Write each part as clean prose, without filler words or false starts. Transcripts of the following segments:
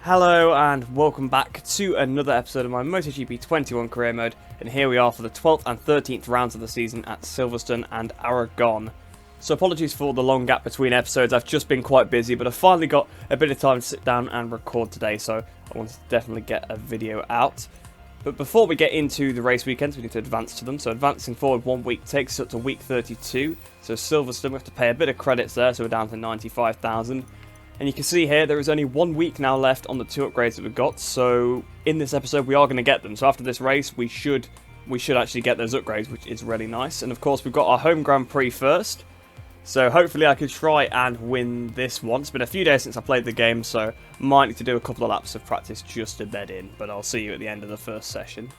Hello and welcome back to another episode of my MotoGP 21 career mode, and here we are for the 12th and 13th rounds of the season at Silverstone and Aragon. So apologies for the long gap between episodes. I've just been quite busy, but I finally got a bit of time to sit down and record today, so I wanted to definitely get a video out. But before we get into the race weekends, we need to advance to them. So advancing forward 1 week takes us up to week 32. So Silverstone, we have to pay a bit of credits there, so we're down to 95,000. And you can see here, there is only 1 week now left on the 2 upgrades that we've got. So in this episode, we are going to get them. So after this race, we should actually get those upgrades, which is really nice. And of course, we've got our home Grand Prix first. So hopefully I could try and win this one. It's been a few days since I played the game, so might need to do a couple of laps of practice just to bed in. But I'll see you at the end of the first session.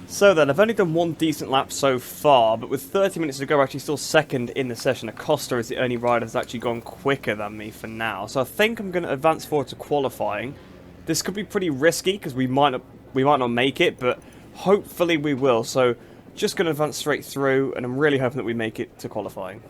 So then, I've only done 1 decent lap so far, but with 30 minutes to go, we're actually still second in the session. Acosta is the only rider that's actually gone quicker than me for now. So I think I'm going to advance forward to qualifying. This could be pretty risky because we might not make it, but hopefully we will. So just going to advance straight through, and I'm really hoping that we make it to qualifying.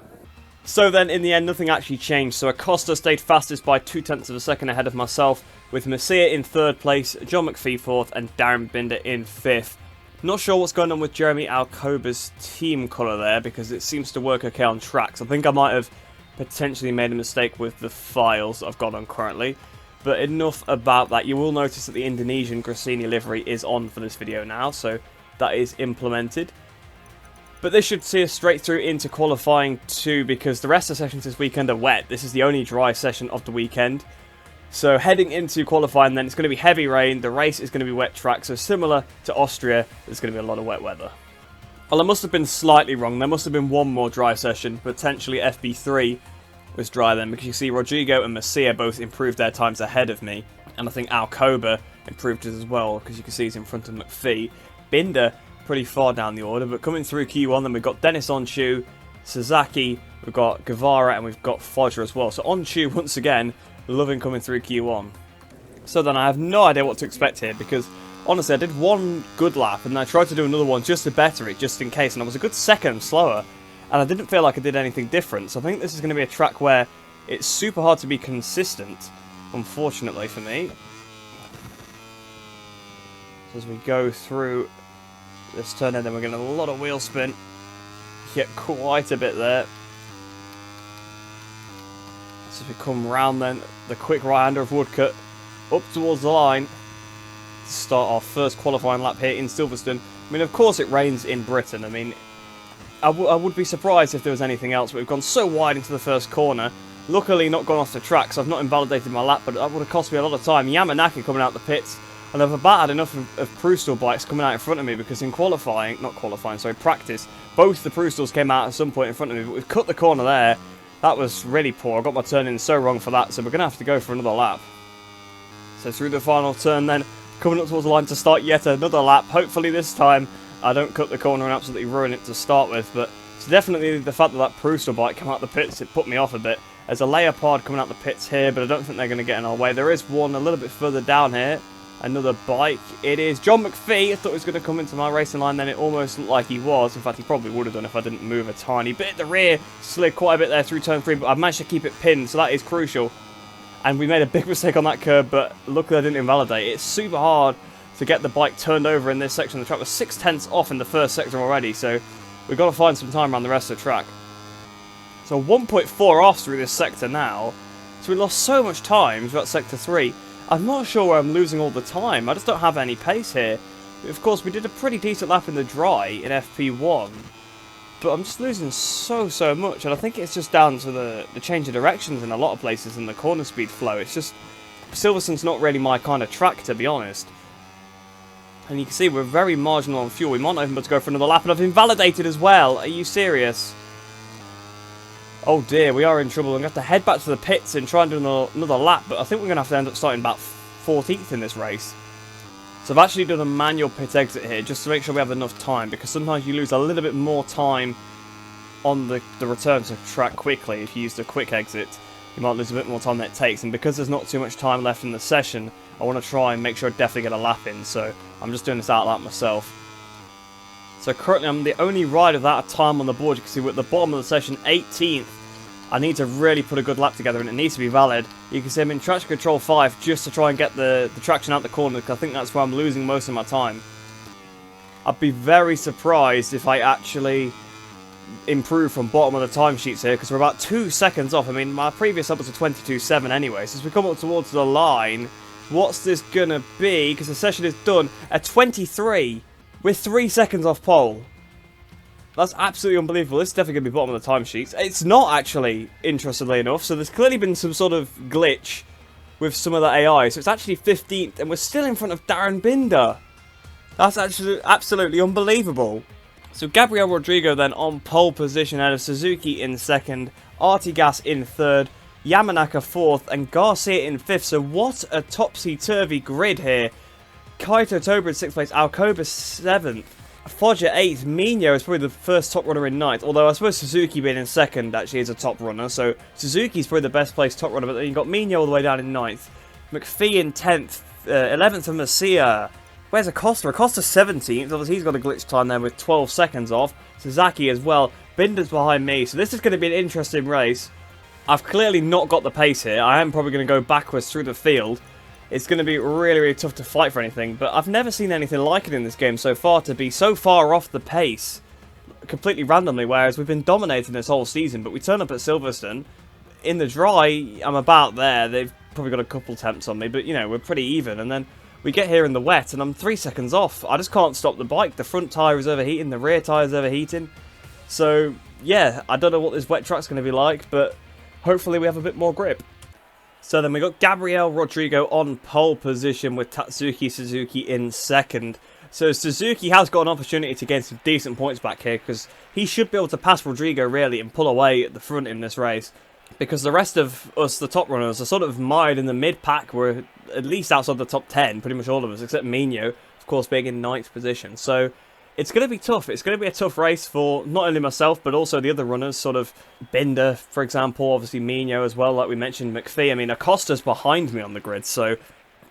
So then, in the end, nothing actually changed. So Acosta stayed fastest by 0.2 of a second ahead of myself, with Masia in 3rd place, John McPhee 4th, and Darren Binder in 5th. Not sure what's going on with Jeremy Alcoba's team colour there, because it seems to work okay on tracks. I think I might have potentially made a mistake with the files that I've got on currently. But enough about that. You will notice that the Indonesian Gresini livery is on for this video now, so that is implemented. But this should see us straight through into qualifying too, because the rest of the sessions this weekend are wet. This is the only dry session of the weekend. So heading into qualifying then, it's going to be heavy rain, the race is going to be wet track, so similar to Austria, there's going to be a lot of wet weather. Well, I must have been slightly wrong. There must have been one more dry session, potentially FB3 was dry then, because you see Rodrigo and Masia both improved their times ahead of me, and I think Alcoba improved it as well, because you can see he's in front of McPhee. Binder pretty far down the order, but coming through Q1 then we've got Dennis Onchu, Sasaki, we've got Guevara, and we've got Foggia as well. So Onchu once again, loving coming through Q1. So then I have no idea what to expect here, because honestly I did 1 good lap and then I tried to do another one just to better it, just in case, and I was a good second slower, and I didn't feel like I did anything different. So I think this is going to be a track where it's super hard to be consistent, unfortunately for me. So as we go through this turn in, then we're getting a lot of wheel spin, get quite a bit there. So if we come round then, the quick right-hander of Woodcut up towards the line to start our first qualifying lap here in Silverstone. I mean, of course it rains in Britain. I mean, I would be surprised if there was anything else, but we've gone so wide into the first corner. Luckily not gone off the track, so I've not invalidated my lap, but that would have cost me a lot of time. Yamanaki coming out the pits, and I've about had enough of Prustal bikes coming out in front of me, because in practice, both the Prustals came out at some point in front of me, but we've cut the corner there. That was really poor. I got my turn in so wrong for that, so we're going to have to go for another lap. So through the final turn then, coming up towards the line to start yet another lap. Hopefully this time I don't cut the corner and absolutely ruin it to start with, but it's definitely the fact that Prustal bike came out the pits, it put me off a bit. There's a Leopard coming out the pits here, but I don't think they're going to get in our way. There is one a little bit further down here. Another bike. It is John McPhee. I thought he was going to come into my racing line, then it almost looked like he was. In fact, he probably would have done if I didn't move a tiny bit. The rear slid quite a bit there through turn 3, but I managed to keep it pinned, so that is crucial. And we made a big mistake on that curb, but luckily I didn't invalidate. It's super hard to get the bike turned over in this section of the track. We're 6/10 off in the first sector already, so we've got to find some time around the rest of the track. So 1.4 off through this sector now. So we lost so much time throughout sector 3. I'm not sure where I'm losing all the time. I just don't have any pace here. Of course, we did a pretty decent lap in the dry in FP1. But I'm just losing so much. And I think it's just down to the change of directions in a lot of places and the corner speed flow. It's just, Silverstone's not really my kind of track, to be honest. And you can see we're very marginal on fuel. We might not even be able to go for another lap. And I've invalidated as well. Are you serious? Oh dear, we are in trouble. I'm going to have to head back to the pits and try and do another lap, but I think we're going to have to end up starting about 14th in this race. So I've actually done a manual pit exit here, just to make sure we have enough time, because sometimes you lose a little bit more time on the return to track quickly. If you use the quick exit, you might lose a bit more time than it takes, and because there's not too much time left in the session, I want to try and make sure I definitely get a lap in, so I'm just doing this out lap myself. So currently I'm the only rider without a time on the board. You can see we're at the bottom of the session, 18th. I need to really put a good lap together, and it needs to be valid. You can see I'm in traction control 5 just to try and get the traction out the corner, because I think that's where I'm losing most of my time. I'd be very surprised if I actually improve from bottom of the timesheets here, because we're about 2 seconds off. I mean, my previous lap was a 22.7 anyway, so as we come up towards the line, what's this gonna be? Because the session is done at 23. We're 3 seconds off pole. That's absolutely unbelievable. This is definitely going to be bottom of the timesheets. It's not actually, interestingly enough. So there's clearly been some sort of glitch with some of the AI. So it's actually 15th, and we're still in front of Darren Binder. That's actually absolutely unbelievable. So Gabriel Rodrigo then on pole position out of Suzuki in 2nd, Artigas in 3rd, Yamanaka 4th, and Garcia in 5th. So what a topsy-turvy grid here. Kaito Toba in 6th place, Alcoba 7th. Foggia 8th, Mino is probably the first top runner in 9th, although I suppose Suzuki being in 2nd actually is a top runner, so Suzuki's probably the best placed top runner, but then you've got Mino all the way down in 9th, McPhee in 10th, 11th for Masia. Where's Acosta? Acosta's 17th, obviously he's got a glitch time there with 12 seconds off, Sasaki as well, Binder's behind me, so this is going to be an interesting race. I've clearly not got the pace here, I am probably going to go backwards through the field. It's going to be really, really tough to fight for anything, but I've never seen anything like it in this game so far, to be so far off the pace, completely randomly, whereas we've been dominating this whole season, but we turn up at Silverstone. In the dry, I'm about there, they've probably got a couple attempts on me, but, you know, we're pretty even, and then we get here in the wet, and I'm 3 seconds off. I just can't stop the bike, the front tyre is overheating, the rear tyre is overheating, so, yeah, I don't know what this wet track's going to be like, but hopefully we have a bit more grip. So then we got Gabriel Rodrigo on pole position with Tatsuki Suzuki in 2nd. So Suzuki has got an opportunity to gain some decent points back here, because he should be able to pass Rodrigo really and pull away at the front in this race. Because the rest of us, the top runners, are sort of mired in the mid-pack. We're at least outside the top 10, pretty much all of us, except Mino, of course, being in 9th position. So it's going to be tough. It's going to be a tough race for not only myself, but also the other runners, sort of Binder, for example, obviously Mino as well, like we mentioned, McPhee. I mean, Acosta's behind me on the grid, so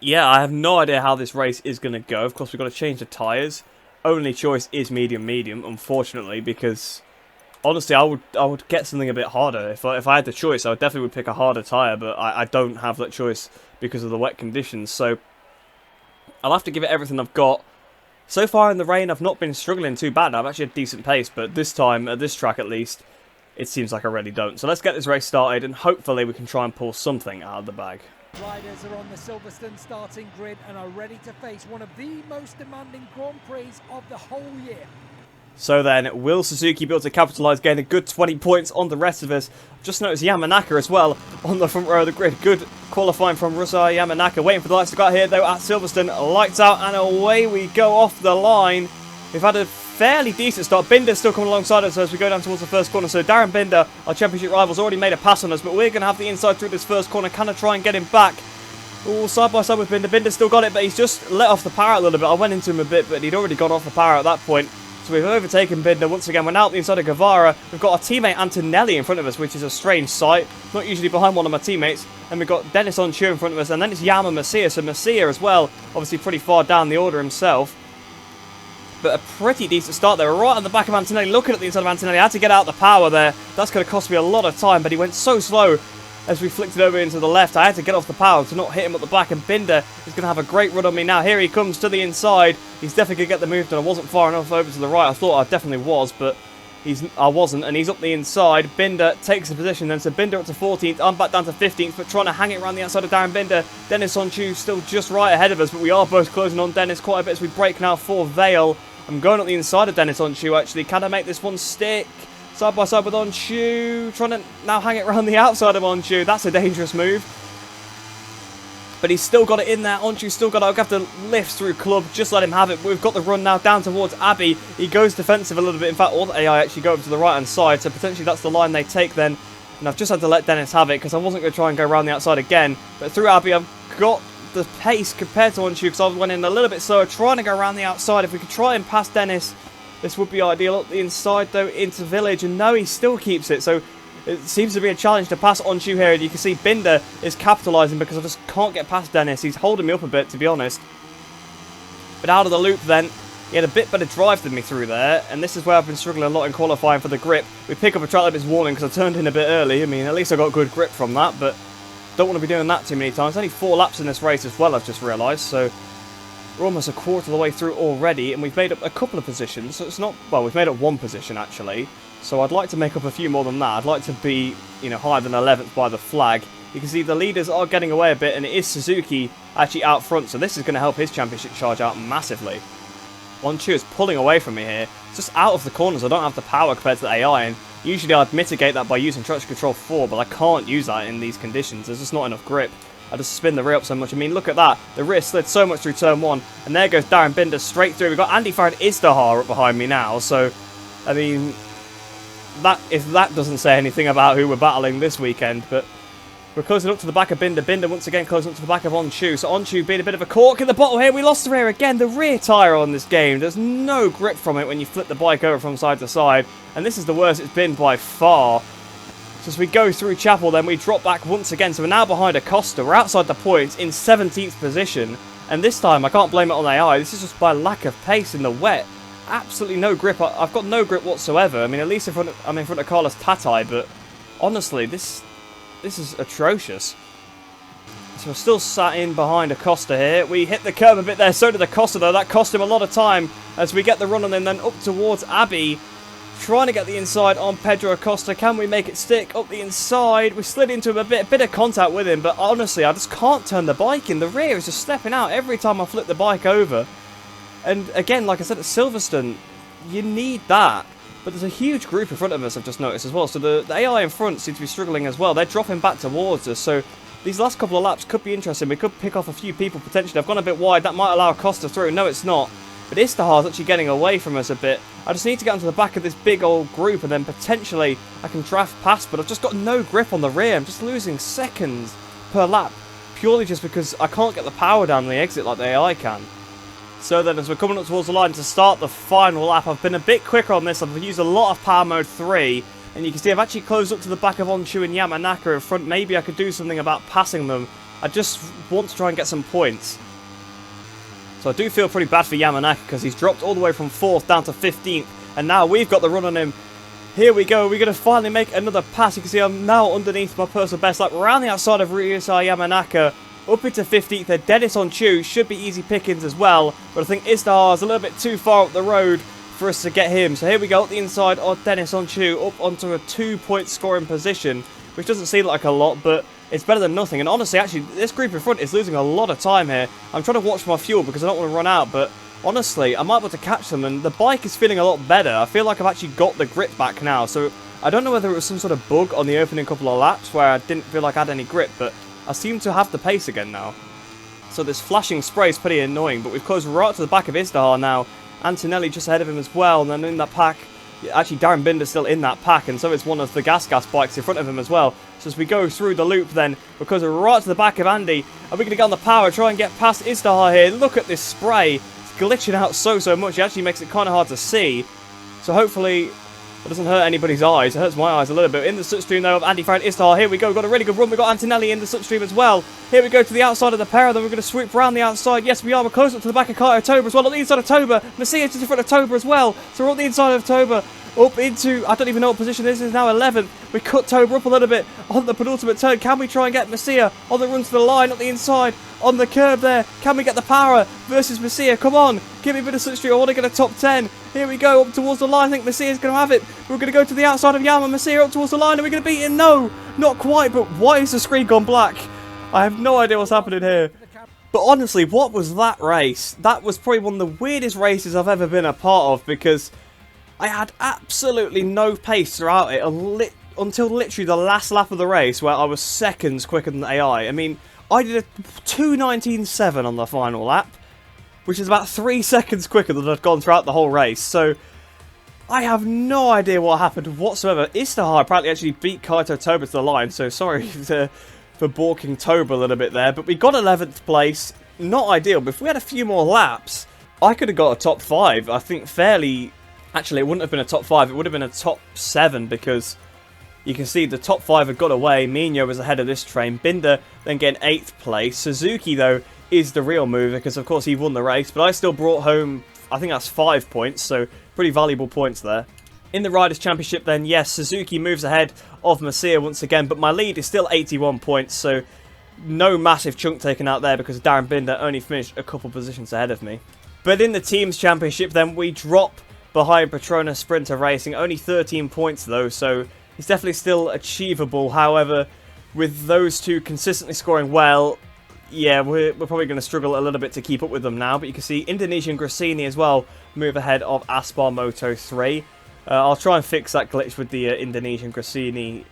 yeah, I have no idea how this race is going to go. Of course, we've got to change the tyres. Only choice is medium, unfortunately, because honestly, I would get something a bit harder. If I had the choice, I definitely would pick a harder tyre, but I don't have that choice because of the wet conditions, so I'll have to give it everything I've got. So far in the rain, I've not been struggling too bad. I've actually had decent pace, but this time, at this track at least, it seems like I really don't. So let's get this race started, and hopefully we can try and pull something out of the bag. Riders are on the Silverstone starting grid and are ready to face one of the most demanding Grand Prix of the whole year. So then, will Suzuki be able to capitalise, gain a good 20 points on the rest of us? I've just noticed Yamanaka as well on the front row of the grid. Good qualifying from Rusai Yamanaka. Waiting for the lights to go out here though at Silverstone. Lights out and away we go off the line. We've had a fairly decent start. Binder's still coming alongside us as we go down towards the first corner. So Darren Binder, our championship rival's already made a pass on us, but we're going to have the inside through this first corner. Can I try and get him back? Oh, side by side with Binder. Binder's still got it, but he's just let off the power a little bit. I went into him a bit, but he'd already gone off the power at that point. So we've overtaken Binder once again. We're now at the inside of Guevara. We've got our teammate Antonelli in front of us, which is a strange sight. Not usually behind one of my teammates. And we've got Dennis Onchu in front of us. And then it's Yama Masia. So Masia as well, obviously pretty far down the order himself. But a pretty decent start there. We're right on the back of Antonelli. Looking at the inside of Antonelli. I had to get out the power there. That's going to cost me a lot of time. But he went so slow as we flicked it over into the left. I had to get off the power to not hit him at the back. And Binder is going to have a great run on me now. Here he comes to the inside. He's definitely going to get the move done. I wasn't far enough over to the right. I thought I definitely was, but I wasn't. And he's up the inside. Binder takes the position then. So Binder up to 14th. I'm back down to 15th, but trying to hang it around the outside of Darren Binder. Dennis Onchu still just right ahead of us, but we are both closing on Dennis quite a bit as we break now for Vale. I'm going up the inside of Dennis Onchu, actually. Can I make this one stick? Side by side with Onchu. Trying to now hang it around the outside of Onchu. That's a dangerous move. But he's still got it in there. Onchu's still got it. I'll have to lift through club. Just let him have it. We've got the run now down towards Abbey. He goes defensive a little bit. In fact, all the AI actually go over to the right-hand side. So potentially that's the line they take then. And I've just had to let Dennis have it because I wasn't going to try and go around the outside again. But through Abbey, I've got the pace compared to Onchu because I went in a little bit slower, trying to go around the outside. If we could try and pass Dennis, this would be ideal. Up the inside, though, into Village. And no, he still keeps it. So it seems to be a challenge to pass Onchu here, and you can see Binder is capitalising because I just can't get past Dennis. He's holding me up a bit, to be honest. But out of the loop then, He had a bit better drive than me through there, and this is where I've been struggling a lot in qualifying for the grip. We pick up a track limits warning because I turned in a bit early. I mean, at least I got good grip from that, but don't want to be doing that too many times. Only 4 laps in this race as well, I've just realised, so we're almost a quarter of the way through already, and we've made up a couple of positions, so it's not... Well, we've made up 1 position, actually, so I'd like to make up a few more than that. I'd like to be, you know, higher than 11th by the flag. You can see the leaders are getting away a bit, and it is Suzuki actually out front, so this is going to help his championship charge out massively. Onchu is pulling away from me here. It's just out of the corners. I don't have the power compared to the AI, and usually I'd mitigate that by using traction control 4, but I can't use that in these conditions. There's just not enough grip. I just spin the rear up so much. I mean, look at that. The rear slid so much through turn 1, and there goes Darren Binder straight through. We've got Andy Farrell and Istahar up behind me now, so, I mean, if that doesn't say anything about who we're battling this weekend, but we're closing up to the back of Binder. Binder once again closing up to the back of Onchu. So Onchu being a bit of a cork in the bottle here. We lost the rear again. The rear tyre on this game. There's no grip from it when you flip the bike over from side to side. And this is the worst it's been by far. So as we go through Chapel, then we drop back once again. So we're now behind Acosta. We're outside the points in 17th position. And this time, I can't blame it on AI. This is just by lack of pace in the wet. Absolutely no grip. I've got no grip whatsoever. I mean, at least I'm in front of Carlos Tatai. But honestly, this is atrocious. So we're still sat in behind Acosta here. We hit the curb a bit there. So did Acosta, though. That cost him a lot of time as we get the run on him. Then up towards Abbey. Trying to get the inside on Pedro Acosta. Can we make it stick? Up the inside. We slid into him a bit of contact with him. But honestly, I just can't turn the bike in. The rear is just stepping out every time I flip the bike over. And again, like I said, at Silverstone, you need that. But there's a huge group in front of us, I've just noticed as well. So the AI in front seems to be struggling as well. They're dropping back towards us. So these last couple of laps could be interesting. We could pick off a few people potentially. I've gone a bit wide. That might allow Costa through. No, it's not. But Istahar's actually getting away from us a bit. I just need to get onto the back of this big old group and then potentially I can draft past. But I've just got no grip on the rear. I'm just losing seconds per lap. Purely just because I can't get the power down the exit like the AI can. So then as we're coming up towards the line to start the final lap, I've been a bit quicker on this. I've used a lot of power mode 3. And you can see I've actually closed up to the back of Onchu and Yamanaka in front. Maybe I could do something about passing them. I just want to try and get some points. So I do feel pretty bad for Yamanaka because he's dropped all the way from 4th down to 15th. And now we've got the run on him. Here we go. We're going to finally make another pass. You can see I'm now underneath my personal best lap. Around the outside of Ryusai Yamanaka. Up into 15th there. Dennis Onchu should be easy pickings as well. But I think Istahar is a little bit too far up the road for us to get him. So here we go. Up the inside of Dennis Onchu. Up onto a 2-point scoring position. Which doesn't seem like a lot, but it's better than nothing. And honestly, actually, this group in front is losing a lot of time here. I'm trying to watch my fuel because I don't want to run out. But honestly, I might be able to catch them. And the bike is feeling a lot better. I feel like I've actually got the grip back now. So I don't know whether it was some sort of bug on the opening couple of laps where I didn't feel like I had any grip. But I seem to have the pace again now. So this flashing spray is pretty annoying. But we've closed right to the back of Istahar now. Antonelli just ahead of him as well. And then in that pack, actually Darren Binder's still in that pack. And so is one of the gas bikes in front of him as well. So as we go through the loop then, because we're right to the back of Andy, are we going to get on the power, try and get past Istahar here? Look at this spray. It's glitching out so much. It actually makes it kind of hard to see. So hopefully it doesn't hurt anybody's eyes. It hurts my eyes a little bit. In the slipstream though of Andy Farrell and Istahar. Here we go. We've got a really good run. We've got Antonelli in the slipstream as well. Here we go to the outside of the pair. Then we're going to swoop round the outside. Yes, we are. We're close up to the back of Kaito Toba as well. On the inside of Toba. Macias is in front of Toba as well. So we're on the inside of Toba. Up into, I don't even know what position this is now, 11th. We cut Toba up a little bit on the penultimate turn. Can we try and get Macia on the run to the line, on the inside, on the curb there? Can we get the power versus Macia? Come on, give me a bit of slipstream. I want to get a top 10. Here we go, up towards the line. I think Macia's going to have it. We're going to go to the outside of Yama. Macia up towards the line. Are we going to beat it? No, not quite. But why is the screen gone black? I have no idea what's happening here. But honestly, what was that race? That was probably one of the weirdest races I've ever been a part of because I had absolutely no pace throughout it until literally the last lap of the race where I was seconds quicker than the AI. I mean, I did a 2:19.7 on the final lap, which is about 3 seconds quicker than I'd gone throughout the whole race. So I have no idea what happened whatsoever. Istahar apparently actually beat Kaito Toba to the line, so sorry for balking Toba a little bit there. But we got 11th place, not ideal, but if we had a few more laps, I could have got a top 5, I think fairly. Actually, it wouldn't have been a top 5, it would have been a top 7 because you can see the top 5 had got away. Mino was ahead of this train. Binder then getting 8th place. Suzuki, though, is the real mover because, of course, he won the race. But I still brought home I think that's 5 points, so pretty valuable points there. In the Riders' Championship then, yes, Suzuki moves ahead of Masia once again, but my lead is still 81 points, so no massive chunk taken out there because Darren Binder only finished a couple positions ahead of me. But in the Teams' Championship then, we drop behind Petronas Sprinter Racing, only 13 points though, so it's definitely still achievable. However, with those two consistently scoring well, yeah, we're probably going to struggle a little bit to keep up with them now, but you can see Indonesian Gresini as well move ahead of Aspar Moto 3. I'll try and fix that glitch with the Indonesian Gresini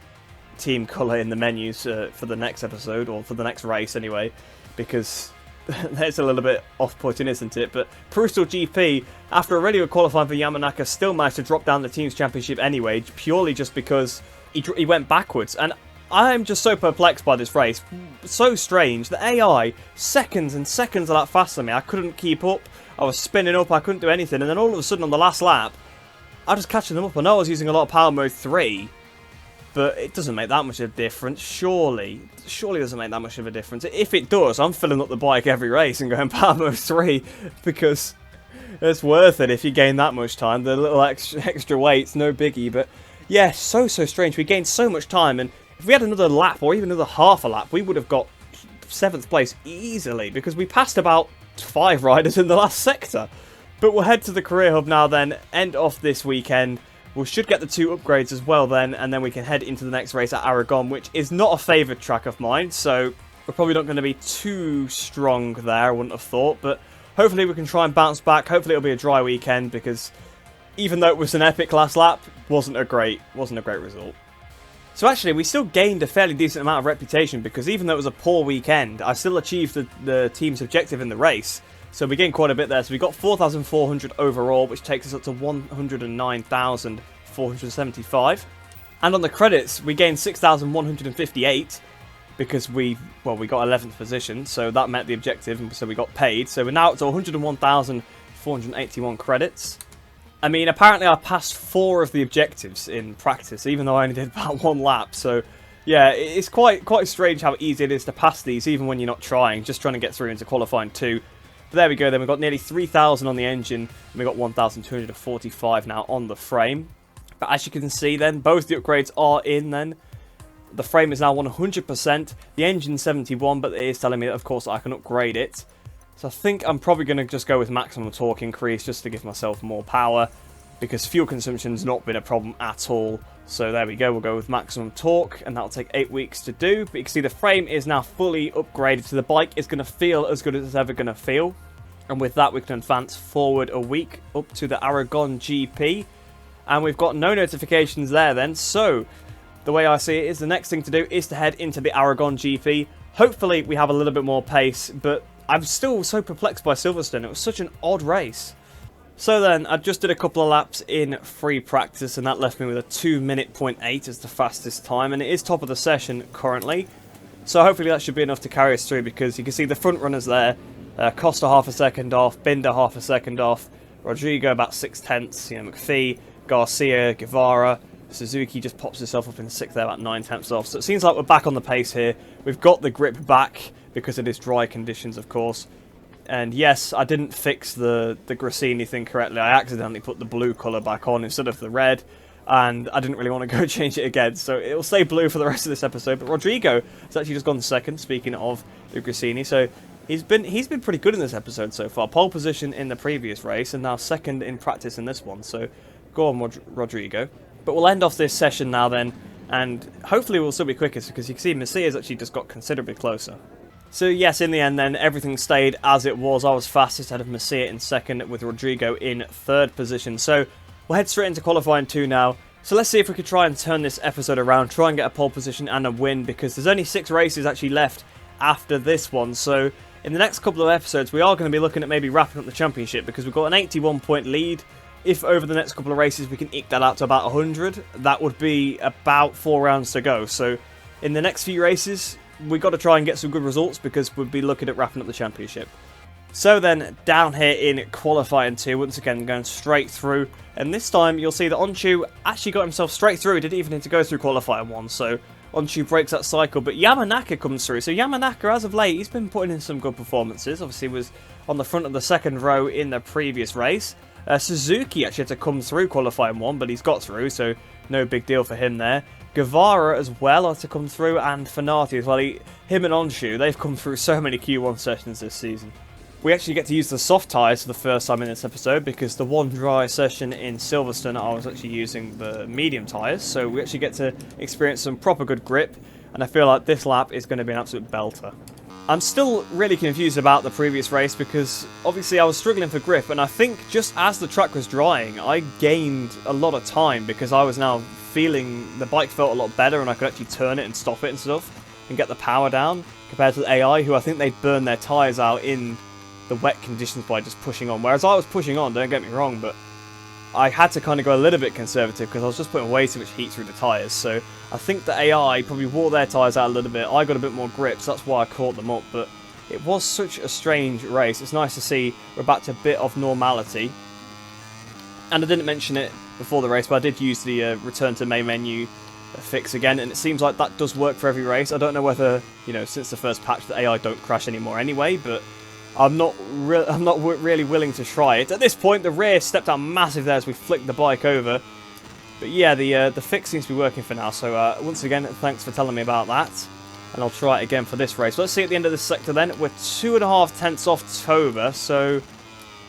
team colour in the menus for the next episode, or for the next race anyway, because that's a little bit off-putting, isn't it? But Bristol GP, after already qualifying for Yamanaka, still managed to drop down the Teams Championship anyway, purely just because he went backwards. And I'm just so perplexed by this race. So strange. The AI, seconds and seconds a lap faster than me. I couldn't keep up. I was spinning up. I couldn't do anything. And then all of a sudden on the last lap, I was catching them up. I know I was using a lot of power mode 3, but it doesn't make that much of a difference. Surely it doesn't make that much of a difference. If it does, I'm filling up the bike every race and going power mode 3 because it's worth it if you gain that much time. The little extra weight's no biggie, but yeah, so strange. We gained so much time, and if we had another lap or even another half a lap, we would have got 7th place easily because we passed about 5 riders in the last sector. But we'll head to the Career Hub now then, end off this weekend. We should get the 2 upgrades as well then, and then we can head into the next race at Aragon, which is not a favoured track of mine, so we're probably not going to be too strong there, I wouldn't have thought, but hopefully we can try and bounce back. Hopefully it'll be a dry weekend, because even though it was an epic last lap, wasn't a great result. So actually, we still gained a fairly decent amount of reputation, because even though it was a poor weekend, I still achieved the team's objective in the race. So we gained quite a bit there. So we got 4,400 overall, which takes us up to 109,475. And on the credits, we gained 6,158 because we got 11th position. So that met the objective, and so we got paid. So we're now up to 101,481 credits. I mean, apparently I passed 4 of the objectives in practice, even though I only did about 1 lap. So yeah, it's quite strange how easy it is to pass these, even when you're not trying, just trying to get through into qualifying 2. But there we go then, we've got nearly 3,000 on the engine, and we've got 1,245 now on the frame. But as you can see then, both the upgrades are in then. The frame is now 100%, the engine 71, but it is telling me that of course I can upgrade it. So I think I'm probably going to just go with maximum torque increase, just to give myself more power, because fuel consumption's not been a problem at all. So there we go, we'll go with maximum torque, and that'll take 8 weeks to do. But you can see the frame is now fully upgraded, so the bike is going to feel as good as it's ever going to feel. And with that, we can advance forward a week up to the Aragon GP. And we've got no notifications there then, so the way I see it is the next thing to do is to head into the Aragon GP. Hopefully we have a little bit more pace, but I'm still so perplexed by Silverstone. It was such an odd race. So then, I just did a couple of laps in free practice, and that left me with a 2:08 as the fastest time, and it is top of the session currently. So hopefully that should be enough to carry us through, because you can see the front runners there. Costa half a second off, Binder half a second off, Rodrigo about 6/10, McPhee, Garcia, Guevara, Suzuki just pops himself up in 6th there, about 9/10 off. So it seems like we're back on the pace here. We've got the grip back, because it is dry conditions, of course. And yes, I didn't fix the Gresini thing correctly. I accidentally put the blue colour back on instead of the red, and I didn't really want to go change it again. So it'll stay blue for the rest of this episode. But Rodrigo has actually just gone 2nd, speaking of the Gresini. So he's been pretty good in this episode so far. Pole position in the previous race, and now 2nd in practice in this one. So go on, Rodrigo. But we'll end off this session now then, and hopefully we'll still be quickest, because you can see Messia's actually just got considerably closer. So yes, in the end then, everything stayed as it was. I was fastest ahead of Messia in 2nd, with Rodrigo in 3rd position. So we'll head straight into qualifying 2 now. So let's see if we could try and turn this episode around, try and get a pole position and a win, because there's only 6 races actually left after this one. So in the next couple of episodes, we are going to be looking at maybe wrapping up the championship, because we've got an 81-point lead. If over the next couple of races we can eke that out to about 100, that would be about 4 rounds to go. So in the next few races, we've got to try and get some good results, because we'll be looking at wrapping up the championship. So then, down here in qualifying 2, once again going straight through, and this time you'll see that Onchu actually got himself straight through. He didn't even need to go through qualifying 1, so Onshu breaks that cycle, but Yamanaka comes through. So Yamanaka, as of late, he's been putting in some good performances. Obviously, was on the front of the second row in the previous race. Suzuki actually had to come through qualifying 1, but he's got through, so no big deal for him there. Guevara as well had to come through, and Fanati as well. Him and Onshu, they've come through so many Q1 sessions this season. We actually get to use the soft tyres for the first time in this episode, because the one dry session in Silverstone I was actually using the medium tyres, so we actually get to experience some proper good grip, and I feel like this lap is going to be an absolute belter. I'm still really confused about the previous race, because obviously I was struggling for grip, and I think just as the track was drying, I gained a lot of time, because I was now feeling the bike felt a lot better, and I could actually turn it and stop it and stuff, and get the power down, compared to the AI, who I think they'd burn their tyres out in the wet conditions by just pushing on. Whereas I was pushing on, don't get me wrong, but I had to kind of go a little bit conservative because I was just putting way too much heat through the tyres. So I think the AI probably wore their tyres out a little bit. I got a bit more grip, so that's why I caught them up. But it was such a strange race. It's nice to see we're back to a bit of normality. And I didn't mention it before the race, but I did use the return to main menu fix again, and it seems like that does work for every race. I don't know whether, you know, since the first patch the AI don't crash anymore anyway, but I'm not really willing to try it. At this point, the rear stepped out massive there as we flicked the bike over. But yeah, the fix seems to be working for now. So once again, thanks for telling me about that. And I'll try it again for this race. Let's see at the end of this sector then. We're 2.5 tenths off Toba, so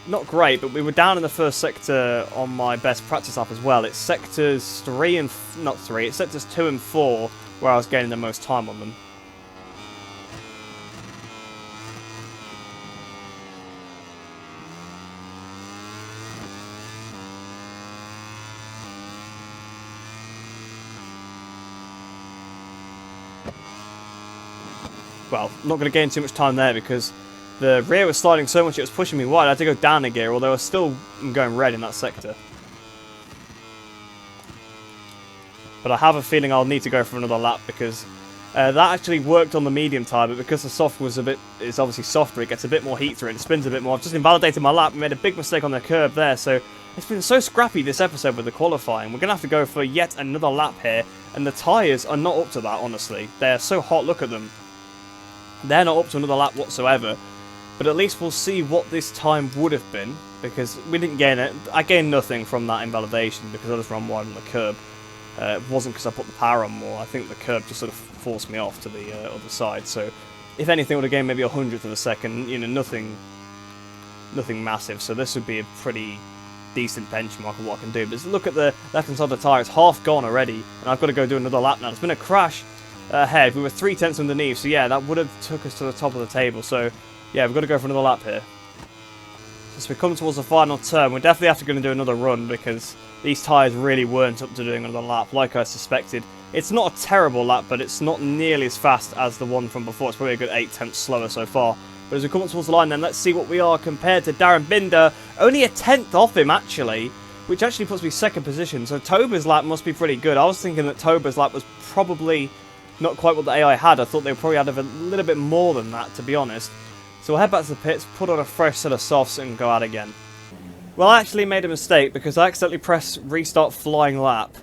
not great. But we were down in the first sector on my best practice lap as well. It's sectors 3 and... not 3, it's sectors 2 and 4 where I was gaining the most time on them. Well, not going to gain too much time there because the rear was sliding so much it was pushing me wide. I had to go down a gear, although I was still going red in that sector. But I have a feeling I'll need to go for another lap because that actually worked on the medium tyre, but because the soft was it's obviously softer, it gets a bit more heat through it, it spins a bit more. I've just invalidated my lap and made a big mistake on the curb there, so it's been so scrappy this episode with the qualifying. We're going to have to go for yet another lap here, and the tyres are not up to that, honestly. They're so hot, look at them. They're not up to another lap whatsoever, but at least we'll see what this time would have been, because we didn't gain it. I gained nothing from that invalidation because I just ran wide on the curb. It wasn't because I put the power on more. I think the curb just sort of forced me off to the other side, so if anything, I would have gained maybe 100th of a second, you know, nothing massive, so this would be a pretty decent benchmark of what I can do. But look at the left-hand side of the tyre, it's half gone already, and I've got to go do another lap now. There's been a crash ahead. We were 3 tenths underneath, so yeah, that would have took us to the top of the table. So yeah, we've got to go for another lap here. As we come towards the final turn, we're definitely have to go and do another run because these tyres really weren't up to doing another lap, like I suspected. It's not a terrible lap, but it's not nearly as fast as the one from before. It's probably a good 8 tenths slower so far. But as we come up towards the line then, let's see what we are compared to Darren Binder. Only a 10th off him, actually, which actually puts me second position. So Toba's lap must be pretty good. I was thinking that Toba's lap was probably not quite what the AI had. I thought they would probably have a little bit more than that, to be honest. So we'll head back to the pits, put on a fresh set of softs and go out again. Well, I actually made a mistake because I accidentally pressed restart flying lap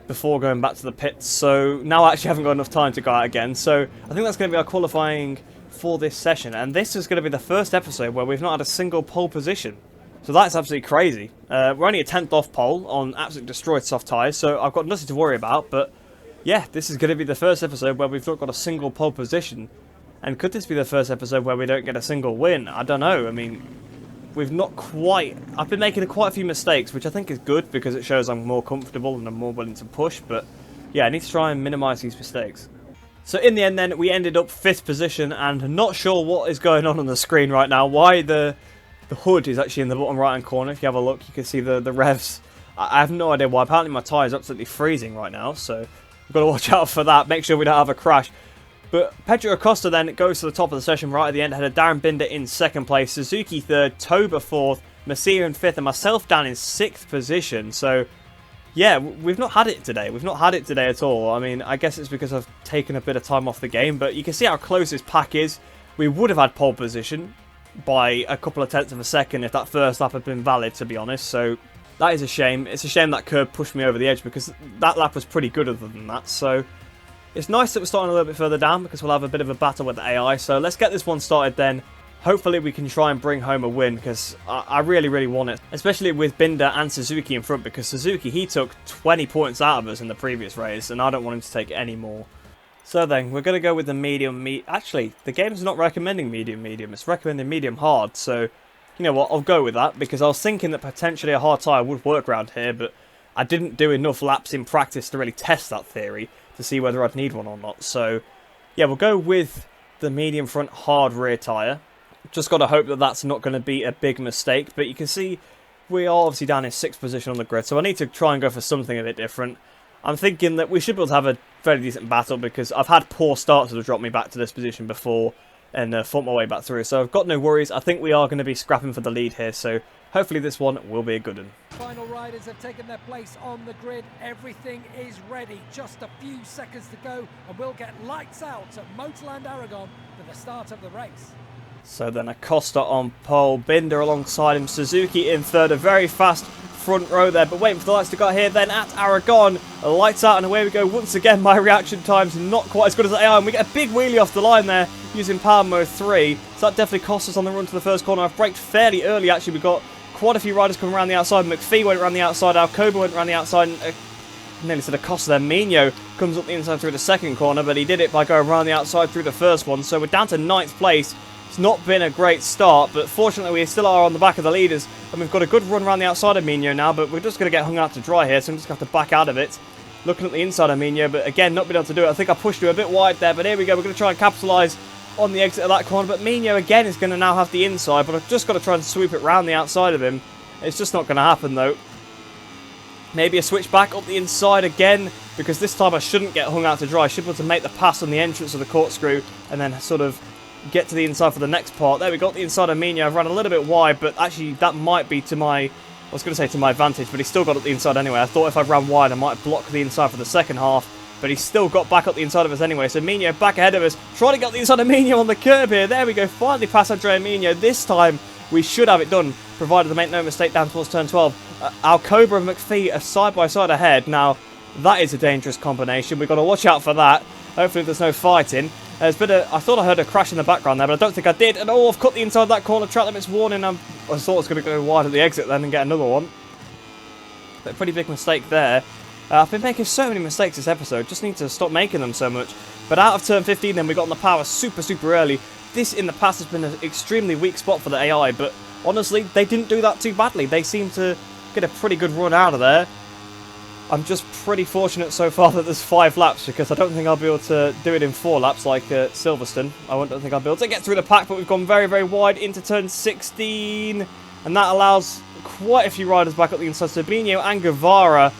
before going back to the pits. So now I actually haven't got enough time to go out again. So I think that's going to be our qualifying for this session. And this is going to be the first episode where we've not had a single pole position. So that's absolutely crazy. We're only a 10th off pole on absolutely destroyed soft tyres. So I've got nothing to worry about. But yeah, this is going to be the first episode where we've not got a single pole position. And could this be the first episode where we don't get a single win? I don't know. I mean, we've not quite... I've been making quite a few mistakes, which I think is good because it shows I'm more comfortable and I'm more willing to push. But yeah, I need to try and minimise these mistakes. So in the end then, we ended up 5th position, and not sure what is going on the screen right now. Why the hood is actually in the bottom right hand corner. If you have a look, you can see the revs. I have no idea why. Apparently my tyre is absolutely freezing right now, so we've got to watch out for that. Make sure we don't have a crash. But Pedro Acosta then goes to the top of the session right at the end, ahead of Darren Binder in 2nd place, Suzuki 3rd, Toba 4th, Masia in 5th, and myself down in 6th position. So yeah, we've not had it today. We've not had it today at all. I mean, I guess it's because I've taken a bit of time off the game, but you can see how close this pack is. We would have had pole position by a couple of tenths of a second if that first lap had been valid, to be honest. So that is a shame. It's a shame that curb pushed me over the edge because that lap was pretty good other than that. So It's nice that we're starting a little bit further down because we'll have a bit of a battle with the AI. So let's get this one started then. Hopefully we can try and bring home a win because I really, really want it. Especially with Binder and Suzuki in front because Suzuki, he took 20 points out of us in the previous race and I don't want him to take any more. So then, we're going to go with the medium. Actually, the game's not recommending medium. It's recommending medium hard. So, you know what, I'll go with that because I was thinking that potentially a hard tyre would work around here, but I didn't do enough laps in practice to really test that theory to see whether I'd need one or not. So, yeah, we'll go with the medium front hard rear tyre. Just got to hope that that's not going to be a big mistake. But you can see we are obviously down in 6th position on the grid. So I need to try and go for something a bit different. I'm thinking that we should be able to have a fairly decent battle because I've had poor starts that have dropped me back to this position before and fought my way back through. So I've got no worries. I think we are going to be scrapping for the lead here. So hopefully this one will be a good one. Final riders have taken their place on the grid. Everything is ready. Just a few seconds to go and we'll get lights out at MotoGP and Aragon for the start of the race. So then Acosta on pole, Binder alongside him, Suzuki in third, a very fast front row there, but waiting for the lights to go here. Then at Aragon, lights out and away we go. Once again, my reaction time's not quite as good as the AI, and we get a big wheelie off the line there using power mode 3. So that definitely cost us on the run to the first corner. I've braked fairly early actually. We've got quite a few riders coming around the outside. McPhee went around the outside, Alcoba went around the outside, and nearly said Acosta there. Mino comes up the inside through the second corner, but he did it by going around the outside through the first one. So we're down to 9th place. It's not been a great start, but fortunately we still are on the back of the leaders, and we've got a good run around the outside of Mino now, but we're just going to get hung out to dry here, so I'm just going to have to back out of it. Looking at the inside of Mino, but again, not being able to do it. I think I pushed him a bit wide there, but here we go. We're going to try and capitalise on the exit of that corner, but Mino again is going to now have the inside, but I've just got to try and sweep it round the outside of him. It's just not going to happen, though. Maybe a switch back up the inside again, because this time I shouldn't get hung out to dry. I should be able to make the pass on the entrance of the corkscrew, and then sort of get to the inside for the next part. There we got the inside of Mino. I've run a little bit wide, but actually that might be to my, I was going to say to my advantage, but he still got up the inside anyway. I thought if I ran wide I might block the inside for the second half, but he still got back up the inside of us anyway. So Mino back ahead of us, trying to get the inside of Mino on the curb here. There we go, finally past Andrea Mino. This time we should have it done, provided I make no mistake down towards turn 12. Alcoba and McPhee are side by side ahead. Now that is a dangerous combination. We've got to watch out for that. Hopefully there's no fighting. There's been I thought I heard a crash in the background there, but I don't think I did. And oh, I've cut the inside of that corner, track limits warning. I thought I was going to go wide at the exit then and get another one. But a pretty big mistake there. I've been making so many mistakes this episode, just need to stop making them so much. But out of turn 15 then, we got on the power super early. This in the past has been an extremely weak spot for the AI, but honestly, they didn't do that too badly. They seem to get a pretty good run out of there. I'm just pretty fortunate so far that there's 5 laps because I don't think I'll be able to do it in 4 laps like Silverstone. I don't think I'll be able to get through the pack, but we've gone very wide into turn 16, and that allows quite a few riders back up the inside. So Mino and Guevara,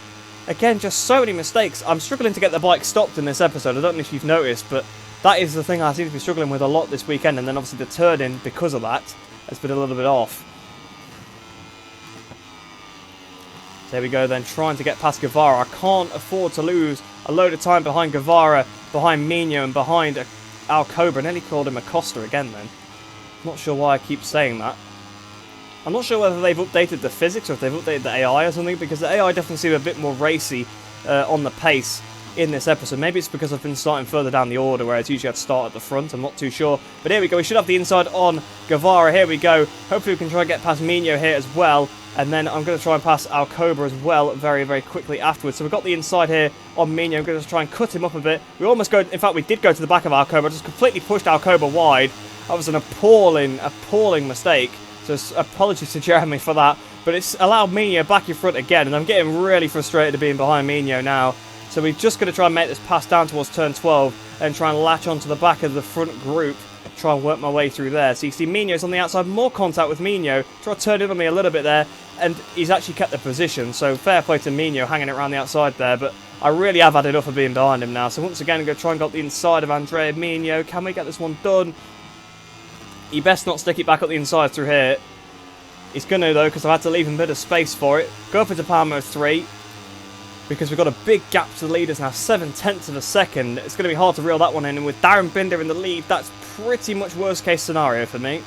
again, just so many mistakes. I'm struggling to get the bike stopped in this episode. I don't know if you've noticed, but that is the thing I seem to be struggling with a lot this weekend, and then obviously the turn-in because of that has been a little bit off. There we go then, trying to get past Guevara. I can't afford to lose a load of time behind Guevara, behind Mino, and behind Alcoba. I nearly called him Acosta again then. Not sure why I keep saying that. I'm not sure whether they've updated the physics or if they've updated the AI or something, because the AI definitely seems a bit more racy on the pace in this episode. Maybe it's because I've been starting further down the order, whereas usually I'd start at the front. I'm not too sure. But here we go. We should have the inside on Guevara. Here we go. Hopefully we can try and get past Mino here as well. And then I'm going to try and pass Alcoba as well very quickly afterwards. So we've got the inside here on Mino. I'm going to try and cut him up a bit. We almost go, in fact we did go to the back of Alcoba. Just completely pushed Alcoba wide. That was an appalling mistake. So apologies to Jeremy for that. But it's allowed Mino back in front again. And I'm getting really frustrated at being behind Mino now. So we're just going to try and make this pass down towards turn 12. And try and latch onto the back of the front group. Try and work my way through there. So you see Mino's on the outside, more contact with Mino. Try to turn in on me a little bit there, and he's actually kept the position. So fair play to Mino hanging it around the outside there, but I really have had enough of being behind him now. So once again, I'm going to try and go up the inside of Andrea Mino. Can we get this one done? He best not stick it back up the inside through here. He's going to though, because I've had to leave him a bit of space for it. Go up into power mode 3. Because we've got a big gap to the leaders now, 7/10 of a second. It's going to be hard to reel that one in, and with Darren Binder in the lead, that's pretty much worst case scenario for me.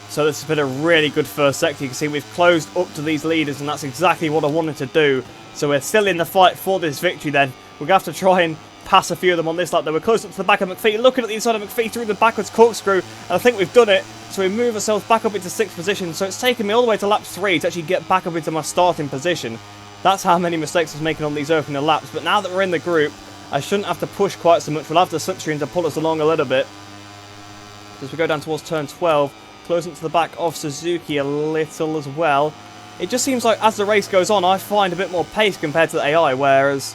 So this has been a really good first sector. You can see we've closed up to these leaders, and that's exactly what I wanted to do. So we're still in the fight for this victory then. We're going to have to try and pass a few of them on this lap. They were close up to the back of McPhee. Looking at the inside of McPhee through the backwards corkscrew, and I think we've done it. So we move ourselves back up into 6th position. So it's taken me all the way to lap 3 to actually get back up into my starting position. That's how many mistakes I was making on these opening laps. But now that we're in the group, I shouldn't have to push quite so much. We'll have the slipstream to pull us along a little bit. As we go down towards turn 12, closing to the back of Suzuki a little as well. It just seems like as the race goes on, I find a bit more pace compared to the AI, whereas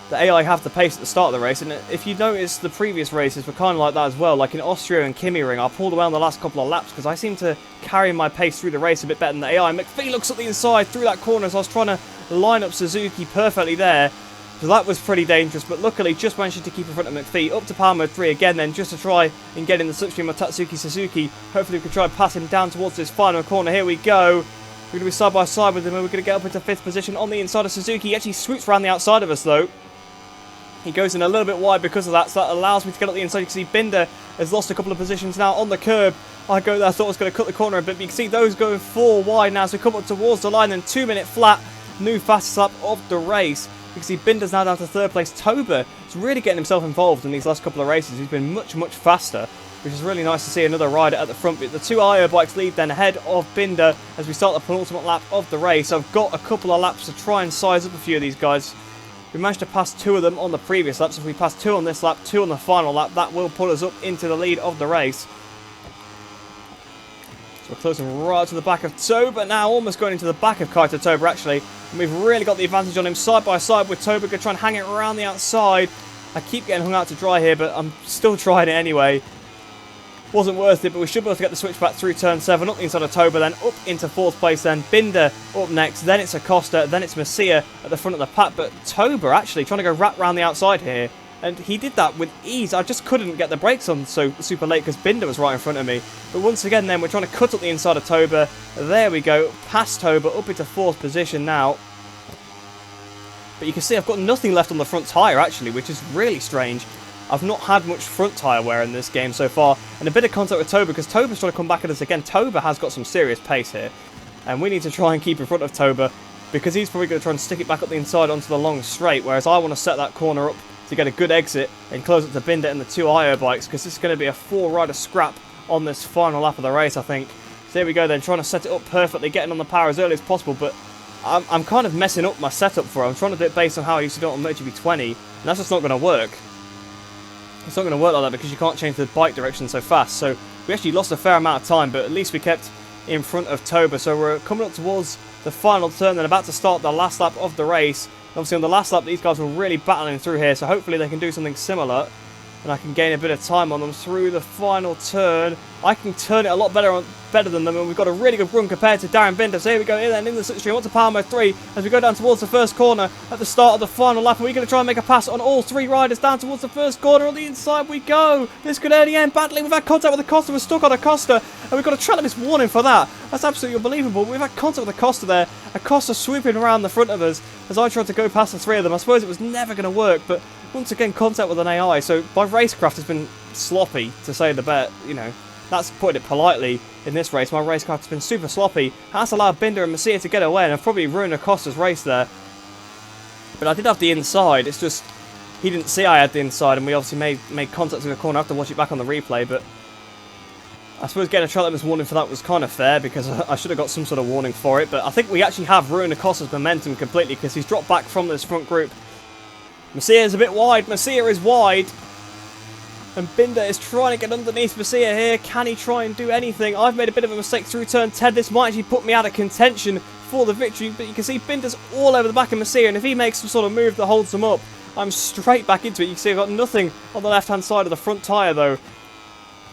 the AI have the pace at the start of the race. And if you notice, the previous races were kind of like that as well. Like in Austria and Kimi Ring, I pulled away on the last couple of laps because I seem to carry my pace through the race a bit better than the AI. McPhee looks at the inside through that corner as I was trying to line up Suzuki perfectly there. So that was pretty dangerous, but luckily just managed to keep in front of McPhee. Up to power mode 3 again then, just to try and get in the slipstream of Tatsuki Suzuki. Hopefully we can try and pass him down towards this final corner. Here we go. We're going to be side by side with him, and we're going to get up into 5th position on the inside of Suzuki. He actually swoops around the outside of us though. He goes in a little bit wide because of that, so that allows me to get up the inside. You can see Binder has lost a couple of positions now on the curb. I go there, I thought I was going to cut the corner a bit, but you can see those going 4 wide now as we come up towards the line. Then 2 minute flat, new fastest lap of the race. You can see Binder's now down to 3rd place. Toba is really getting himself involved in these last couple of races. He's been much, much faster, which is really nice to see another rider at the front. But the 2 IO bikes lead then ahead of Binder as we start the penultimate lap of the race. I've got a couple of laps to try and size up a few of these guys. We managed to pass 2 of them on the previous laps. If we pass 2 on this lap, 2 on the final lap, that will put us up into the lead of the race. So we're closing right to the back of Toba now, almost going into the back of Kaito Toba actually. And we've really got the advantage on him side by side with Toba. Going to try and hang it around the outside. I keep getting hung out to dry here, but I'm still trying it anyway. Wasn't worth it, but we should be able to get the switch back through turn 7, up the inside of Toba, then up into 4th place, then Binder up next, then it's Acosta, then it's Masia at the front of the pack. But Toba actually trying to go wrap round the outside here, and he did that with ease. I just couldn't get the brakes on so super late because Binder was right in front of me. But once again then, we're trying to cut up the inside of Toba. There we go, past Toba, up into 4th position now. But you can see I've got nothing left on the front tyre actually, which is really strange. I've not had much front tyre wear in this game so far, and a bit of contact with Toba because Toba's trying to come back at us again. Toba has got some serious pace here, and we need to try and keep in front of Toba because he's probably going to try and stick it back up the inside onto the long straight, whereas I want to set that corner up to get a good exit and close it to Binder and the 2 IO bikes because this is going to be a 4-rider scrap on this final lap of the race, I think. So there we go then, trying to set it up perfectly, getting on the power as early as possible, but I'm kind of messing up my setup for it. I'm trying to do it based on how I used to do it on MotoGP 20, and that's just not going to work. It's not going to work like that because you can't change the bike direction so fast. So we actually lost a fair amount of time, but at least we kept in front of Toba. So we're coming up towards the final turn and about to start the last lap of the race. And obviously on the last lap, these guys were really battling through here. So hopefully they can do something similar and I can gain a bit of time on them through the final turn. I can turn it a lot better than them, and we've got a really good run compared to Darren Binder. So here we go, in the slipstream, up to power mode 3 as we go down towards the first corner at the start of the final lap. And we're going to try and make a pass on all 3 riders down towards the first corner. On the inside we go. This could only end badly. We've had contact with Acosta. We're stuck on Acosta, and we've got a track limits warning for that. That's absolutely unbelievable. We've had contact with Acosta there. Acosta swooping around the front of us as I tried to go past the 3 of them. I suppose it was never going to work, but once again, contact with an AI. So my racecraft has been sloppy, to say the best. You know, that's putting it politely in this race. My racecraft has been super sloppy. That's allowed Binder and Masia to get away, and I've probably ruined Acosta's race there. But I did have the inside. It's just he didn't see I had the inside, and we obviously made contact in the corner. I have to watch it back on the replay, but I suppose getting a track limits warning for that was kind of fair because I should have got some sort of warning for it. But I think we actually have ruined Acosta's momentum completely because he's dropped back from this front group. Masia is a bit wide. Masia is wide. And Binder is trying to get underneath Masia here. Can he try and do anything? I've made a bit of a mistake through turn 10. This might actually put me out of contention for the victory. But you can see Binder's all over the back of Masia. And if he makes some sort of move that holds him up, I'm straight back into it. You can see I've got nothing on the left-hand side of the front tyre, though.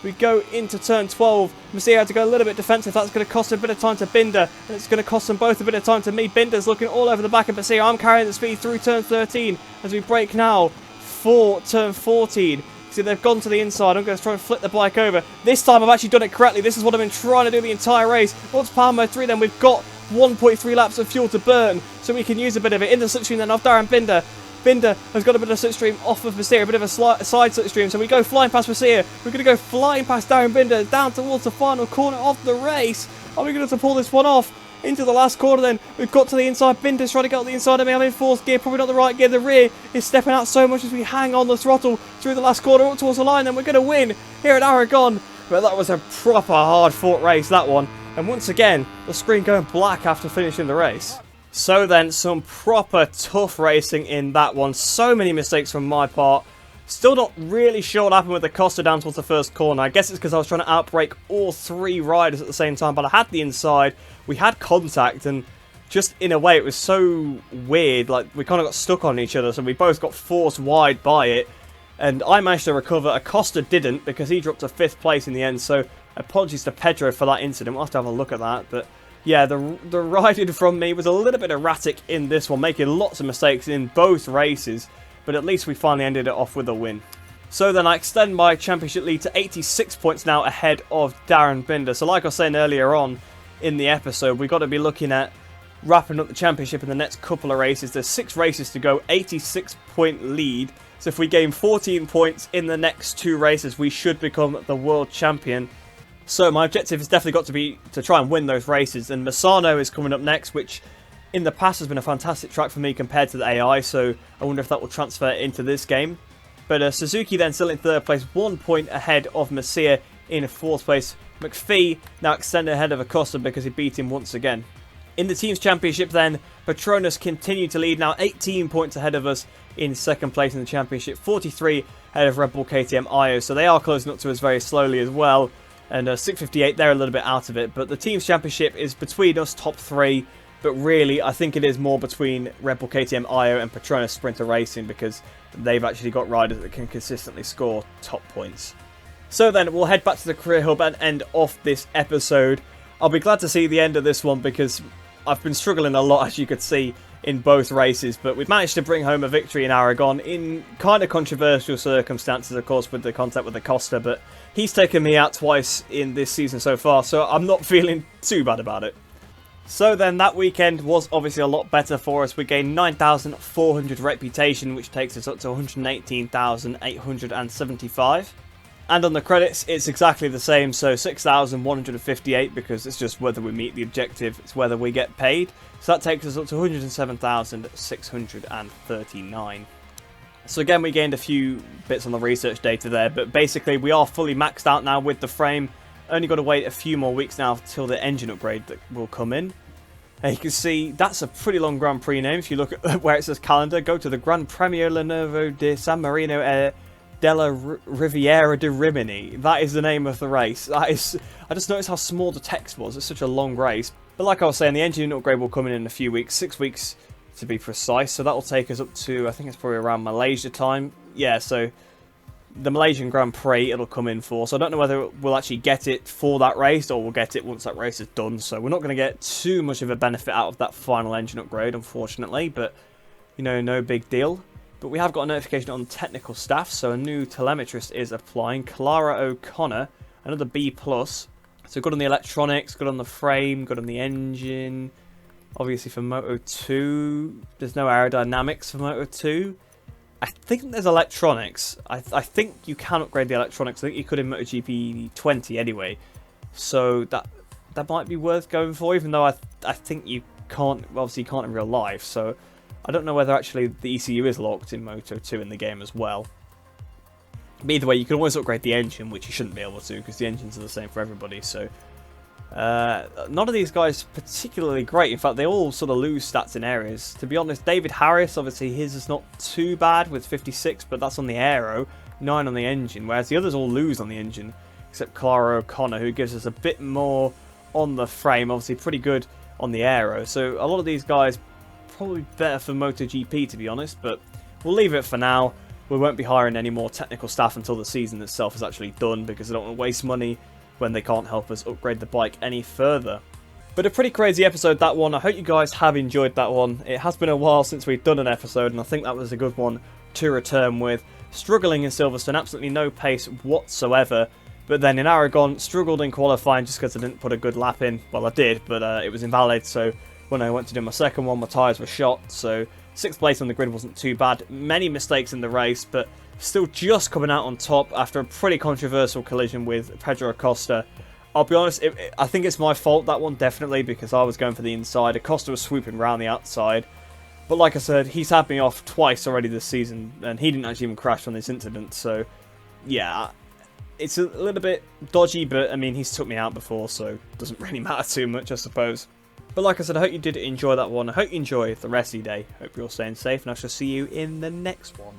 We go into turn 12. Masia had to go a little bit defensive. That's going to cost a bit of time to Binder, and it's going to cost them both a bit of time to me. Binder's looking all over the back of Masia. I'm carrying the speed through turn 13 as we break now for turn 14. See, they've gone to the inside. I'm going to try and flip the bike over. This time I've actually done it correctly. This is what I've been trying to do the entire race. Once power mode 3 then, we've got 1.3 laps of fuel to burn, so we can use a bit of it in the slipstream then off Darren Binder. Binder has got a bit of slipstream off of Messier, a bit of a side slipstream, so we go flying past Messier. We're going to go flying past Darren Binder down towards the final corner of the race. Are we going to pull this one off? Into the last corner then, we've got to the inside, Binder's trying to get on the inside of me, I'm in fourth gear, probably not the right gear, the rear is stepping out so much as we hang on the throttle through the last corner up towards the line, and we're going to win here at Aragon. But that was a proper hard fought race, that one, and once again, the screen going black after finishing the race. So then, some proper tough racing in that one, so many mistakes from my part. Still not really sure what happened with the Costa down towards the first corner. I guess it's because I was trying to outbrake all three riders at the same time, but I had the inside, we had contact, and just in a way it was so weird, like we kind of got stuck on each other, so we both got forced wide by it, and I managed to recover. Acosta didn't, because he dropped to 5th place in the end, so apologies to Pedro for that incident. We'll have to have a look at that, but yeah, the riding from me was a little bit erratic in this one, making lots of mistakes in both races. But at least we finally ended it off with a win. So then I extend my championship lead to 86 points now ahead of Darren Binder. So like I was saying earlier on in the episode, we've got to be looking at wrapping up the championship in the next couple of races. There's 6 races to go, 86 point lead. So if we gain 14 points in the next 2 races, we should become the world champion. So my objective has definitely got to be to try and win those races. And Misano is coming up next, which in the past has been a fantastic track for me compared to the AI, so I wonder if that will transfer into this game. But Suzuki then still in 3rd place, 1 point ahead of Messier in 4th place. McPhee now extended ahead of Acosta because he beat him once again. In the Teams Championship then, Petronas continued to lead, now 18 points ahead of us in 2nd place in the Championship, 43 ahead of Red Bull KTM IO, so they are closing up to us very slowly as well. And 658, they're a little bit out of it, but the Teams Championship is between us top 3. But really, I think it is more between Red Bull KTM IO and Petronas Sprinter Racing, because they've actually got riders that can consistently score top points. So then, we'll head back to the Career Hub and end off this episode. I'll be glad to see the end of this one, because I've been struggling a lot, as you could see, in both races. But we've managed to bring home a victory in Aragon in kind of controversial circumstances, of course, with the contact with Acosta. But he's taken me out twice in this season so far, so I'm not feeling too bad about it. So then that weekend was obviously a lot better for us. We gained 9,400 reputation, which takes us up to 118,875. And on the credits, it's exactly the same, so 6,158, because it's just whether we meet the objective, it's whether we get paid. So that takes us up to 107,639. So again, we gained a few bits on the research data there, but basically we are fully maxed out now with the frame. Only got to wait a few more weeks now till the engine upgrade that will come in. And you can see that's a pretty long Grand Prix name. If you look at where it says calendar, go to the Gran Premio Lenovo de San Marino della Riviera di Rimini. That is the name of the race. That is, I just noticed how small the text was. It's such a long race. But like I was saying, the engine upgrade will come in a few weeks, 6 weeks to be precise. So that will take us up to, I think it's probably around Malaysia time. Yeah, so the Malaysian Grand Prix it'll come in for. So I don't know whether we'll actually get it for that race or we'll get it once that race is done. So we're not going to get too much of a benefit out of that final engine upgrade, unfortunately. But, you know, no big deal. But we have got a notification on technical staff. So a new telemetrist is applying. Clara O'Connor, another B+. So good on the electronics, good on the frame, good on the engine. Obviously for Moto 2, there's no aerodynamics for Moto 2. I think there's electronics. I think you can upgrade the electronics. I think you could in MotoGP 20 anyway. So that might be worth going for, even though I think you can't, obviously you can't in real life. So I don't know whether actually the ECU is locked in Moto 2 in the game as well. But either way, you can always upgrade the engine, which you shouldn't be able to because the engines are the same for everybody. So none of these guys particularly great. In fact, they all sort of lose stats in areas. To be honest, David Harris, obviously his is not too bad with 56, but that's on the aero, 9 on the engine, whereas the others all lose on the engine, except Clara O'Connor, who gives us a bit more on the frame, obviously pretty good on the aero. So a lot of these guys probably better for MotoGP, to be honest, but we'll leave it for now. We won't be hiring any more technical staff until the season itself is actually done, because I don't want to waste money when they can't help us upgrade the bike any further. But a pretty crazy episode, that one. I hope you guys have enjoyed that one. It has been a while since we've done an episode, and I think that was a good one to return with. Struggling in Silverstone, absolutely no pace whatsoever. But then in Aragon, struggled in qualifying just because I didn't put a good lap in. Well, I did, but it was invalid, so when I went to do my second one, my tyres were shot, so 6th place on the grid wasn't too bad. Many mistakes in the race, but still just coming out on top after a pretty controversial collision with Pedro Acosta. I'll be honest, I think it's my fault, that one, definitely, because I was going for the inside. Acosta was swooping around the outside. But like I said, he's had me off twice already this season, and he didn't actually even crash on this incident, so yeah, it's a little bit dodgy, but I mean, he's took me out before, so it doesn't really matter too much, I suppose. But like I said, I hope you did enjoy that one. I hope you enjoy the rest of your day. Hope you're all staying safe, and I shall see you in the next one.